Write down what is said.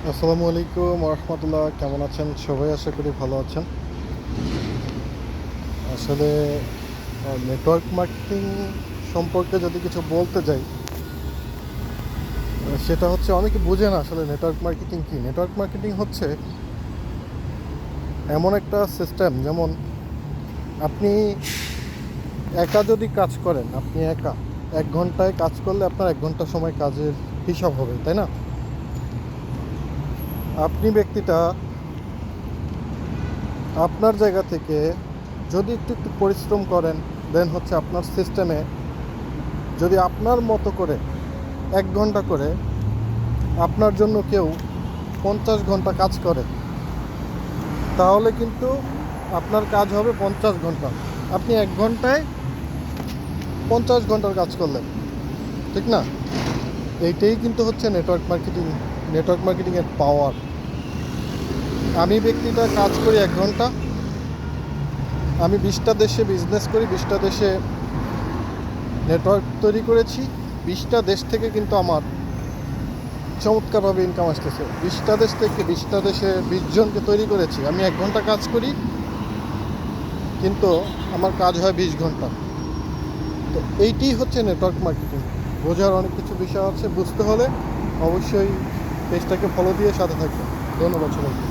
আসসালামু আলাইকুম রহমতুল্লাহ, কেমন আছেন সবাই? আশা করি ভালো আছেন। আসলে নেটওয়ার্ক মার্কেটিং সম্পর্কে যদি কিছু বলতে যাই, সেটা হচ্ছে অনেকে বোঝে না আসলে নেটওয়ার্ক মার্কেটিং কী। নেটওয়ার্ক মার্কেটিং হচ্ছে এমন একটা সিস্টেম, যেমন আপনি একা যদি কাজ করেন, আপনি একা 1 ঘন্টায় কাজ করলে আপনার 1 ঘন্টা সময় কাজের হিসাব হবে, তাই না? আপনি ব্যক্তিটা আপনার জায়গা থেকে যদি একটু একটু পরিশ্রম করেন, দেন হচ্ছে আপনার সিস্টেমে যদি আপনার মতো করে 1 ঘন্টা করে আপনার জন্য কেউ 50 ঘন্টা কাজ করে, তাহলে কিন্তু আপনার কাজ হবে 50 ঘন্টা। আপনি 1 ঘন্টায় 50 ঘন্টার কাজ করলেন, ঠিক না? এইটাই কিন্তু হচ্ছে নেটওয়ার্ক মার্কেটিং। নেটওয়ার্ক মার্কেটিংয়ের পাওয়ার। আমি ব্যক্তিটা কাজ করি 1 ঘন্টা, আমি 20টা দেশে বিজনেস করি, 20টা দেশে নেটওয়ার্ক তৈরি করেছি। 20টা দেশ থেকে কিন্তু আমার চমৎকারভাবে ইনকাম আসতেছে। 20টা দেশ থেকে 20টা দেশে 20 জনকে তৈরি করেছি। আমি 1 ঘন্টা কাজ করি, কিন্তু আমার কাজ হয় 20 ঘন্টা। তো এইটিই হচ্ছে নেটওয়ার্ক মার্কেটিং। বোঝার অনেক কিছু বিষয় আছে, বুঝতে হলে অবশ্যই পেজটাকে ফলো দিয়ে সাথে থাকবেন। ধন্যবাদ সবাইকে।